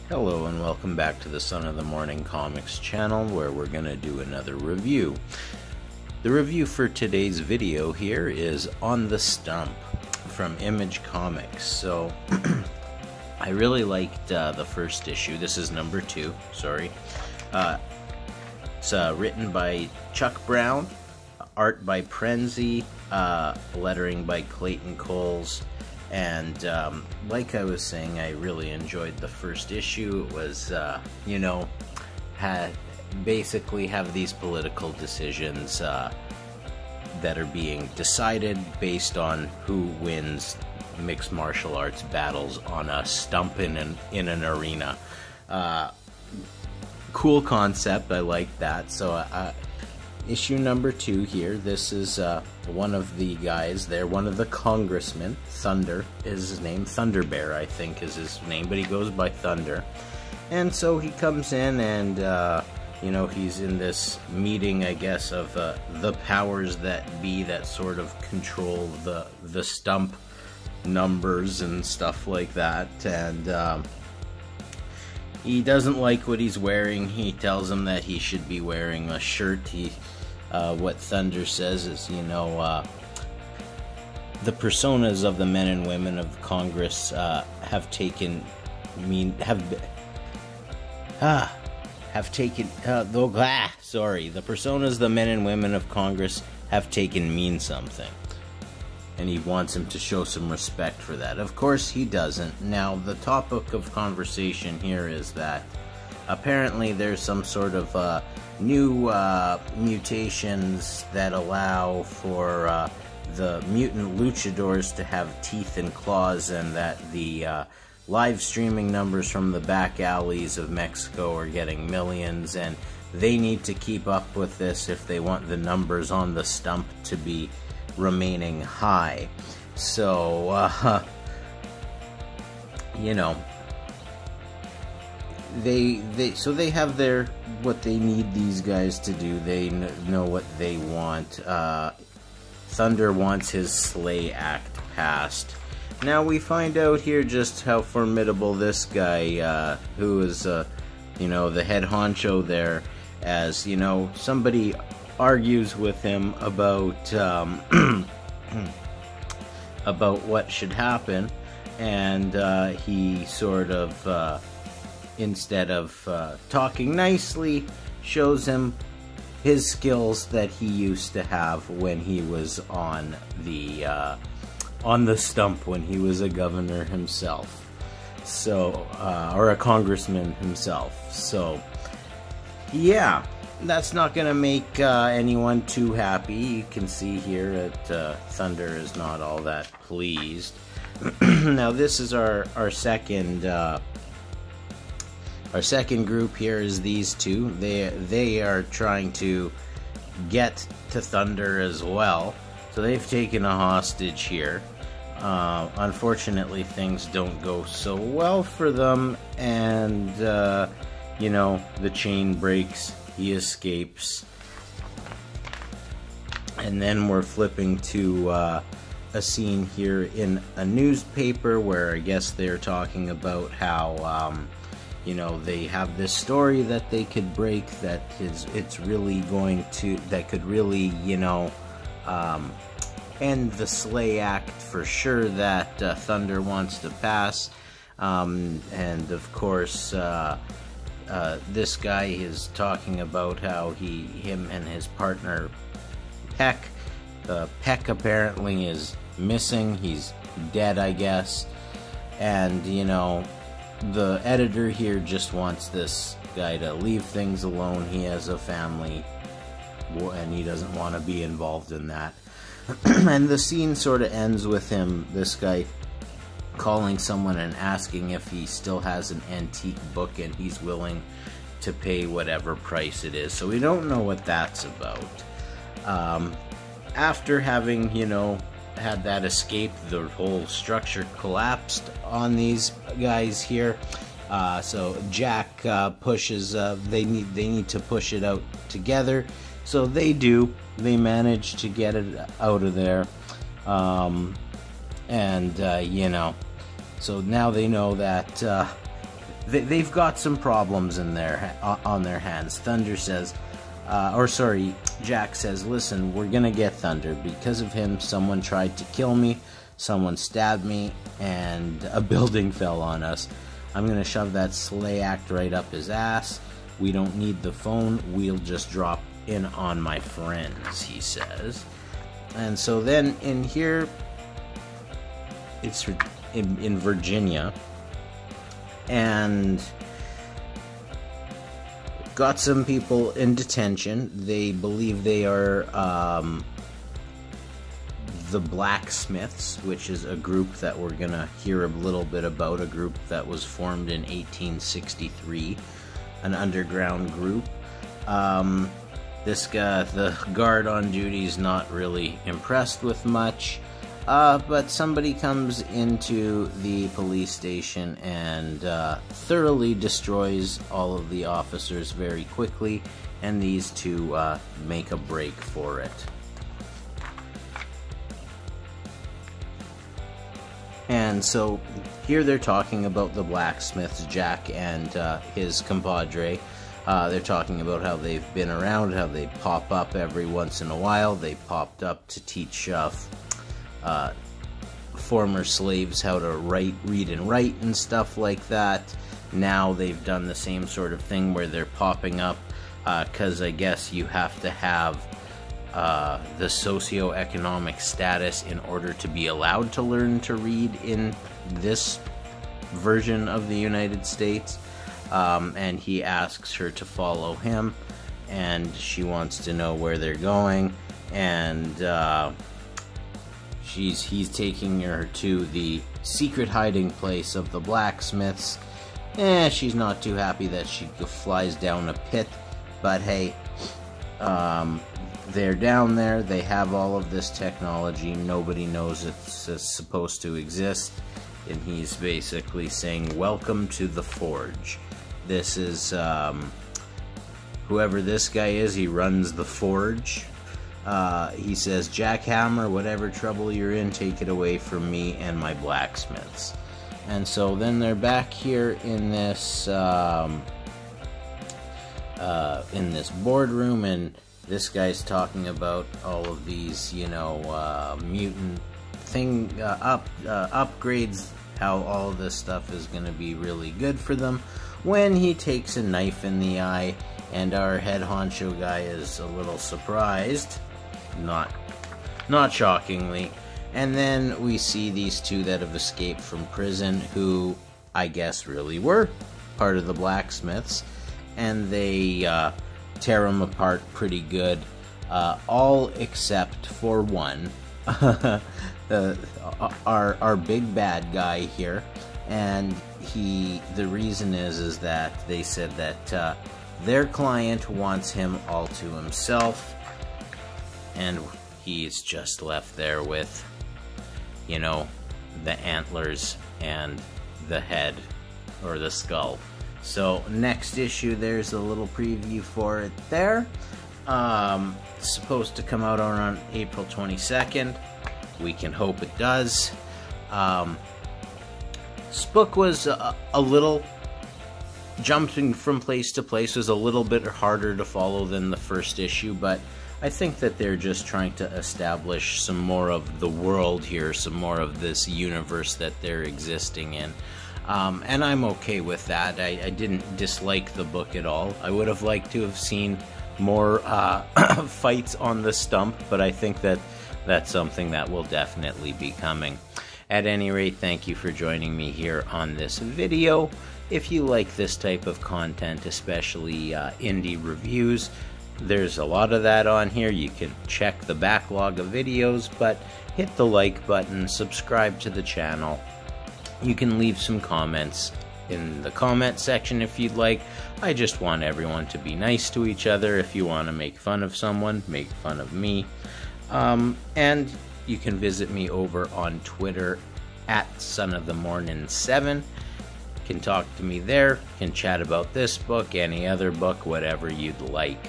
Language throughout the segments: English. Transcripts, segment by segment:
Hello and welcome back to the Son of the Morning Comics channel, where we're going to do another review. The review for today's video here is on the Stump from Image Comics. So I really liked the first issue. This is number 2, sorry. It's written by Chuck Brown, art by Prenzy, lettering by Clayton Coles. And like I was saying, I really enjoyed the first issue. It was, basically have these political decisions that are being decided based on who wins mixed martial arts battles on a stump in an arena. Cool concept, I like that. So issue number 2 here. This is one of the guys there, one of the congressmen. Thunder is his name. Thunder Bear, I think, is his name, but he goes by Thunder. And so he comes in and, he's in this meeting, I guess, of the powers that be that sort of control the stump numbers and stuff like that. And he doesn't like what he's wearing. He tells him that he should be wearing a shirt. What Thunder says is, the personas of the men and women of Congress the personas the men and women of Congress have taken mean something. And he wants him to show some respect for that. Of course, he doesn't. Now, the topic of conversation here is that apparently there's some sort of new mutations that allow for the mutant luchadors to have teeth and claws, and that the live streaming numbers from the back alleys of Mexico are getting millions, and they need to keep up with this if they want the numbers on the stump to be remaining high. So, they have what they need these guys to do. They know what they want. Thunder wants his Slay Act passed. Now we find out here just how formidable this guy, who is, the head honcho there, as, somebody argues with him about, about what should happen, and he sort of, instead of talking nicely, shows him his skills that he used to have when he was on the stump, when he was a governor himself, so or a congressman himself. So yeah, that's not gonna make anyone too happy. You can see here that Thunder is not all that pleased. Now this is our second group here is these two. They are trying to get to Thunder as well. So they've taken a hostage here. Unfortunately, things don't go so well for them, and the chain breaks. He escapes, and then we're flipping to a scene here in a newspaper where I guess they're talking about how they have this story that they could break that could really end the Slay Act for sure, that Thunder wants to pass. And of course, this guy is talking about how him and his partner Peck, apparently is missing. He's dead, I guess. And the editor here just wants this guy to leave things alone. He has a family, and he doesn't want to be involved in that. And the scene sort of ends with this guy, calling someone and asking if he still has an antique book, and he's willing to pay whatever price it is. So we don't know what that's about. After having, had that escape, the whole structure collapsed on these guys here. So Jack pushes. They need to push it out together. So they do. They manage to get it out of there. So now they know that they've got some problems in on their hands. Thunder says, Jack says, listen, we're gonna get Thunder. Because of him, someone tried to kill me, someone stabbed me, and a building fell on us. I'm gonna shove that sleigh act right up his ass. We don't need the phone, we'll just drop in on my friends, he says. And so then in here, it's in Virginia, and got some people in detention. They believe they are the Blacksmiths, which is a group that we're gonna hear a little bit about, a group that was formed in 1863, an underground group. This guy, the guard on duty, is not really impressed with much, but somebody comes into the police station and thoroughly destroys all of the officers very quickly, and these two make a break for it. And so here they're talking about the Blacksmiths, Jack and his compadre. They're talking about how they've been around, how they pop up every once in a while. They popped up to teach former slaves how to read and write and stuff like that. Now they've done the same sort of thing where they're popping up because I guess you have to have the socioeconomic status in order to be allowed to learn to read in this version of the United States. And he asks her to follow him, and she wants to know where they're going, and he's taking her to the secret hiding place of the Blacksmiths. She's not too happy that she flies down a pit, but hey, they're down there, they have all of this technology, nobody knows it's supposed to exist, and he's basically saying, welcome to the Forge. This is, whoever this guy is, he runs the Forge. He says, Jackhammer, whatever trouble you're in, take it away from me and my blacksmiths. And so then they're back here in this boardroom, and this guy's talking about all of these, mutant upgrades, how all of this stuff is going to be really good for them, when he takes a knife in the eye, and our head honcho guy is a little surprised, not shockingly. And then we see these two that have escaped from prison, who I guess really were part of the Blacksmiths, and they tear them apart pretty good, all except for one, our big bad guy here. And the reason is that they said that their client wants him all to himself, and he's just left there with, the antlers and the head, or the skull. So next issue, there's a little preview for it there. It's supposed to come out on April 22nd. We can hope it does. This book was a little, jumping from place to place, was a little bit harder to follow than the first issue, but I think that they're just trying to establish some more of the world here, some more of this universe that they're existing in. And I'm okay with that. I didn't dislike the book at all. I would have liked to have seen more fights on the Stump, but I think that that's something that will definitely be coming. At any rate, thank you for joining me here on this video. If you like this type of content, especially indie reviews, there's a lot of that on here. You can check the backlog of videos, but hit the like button, subscribe to the channel. You can leave some comments in the comment section if you'd like. I just want everyone to be nice to each other. If you want to make fun of someone, make fun of me. And you can visit me over on Twitter at sonofthemorning7. You can talk to me there, can chat about this book, any other book, whatever you'd like.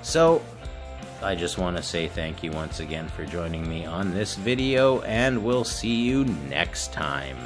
So, I just want to say thank you once again for joining me on this video, and we'll see you next time.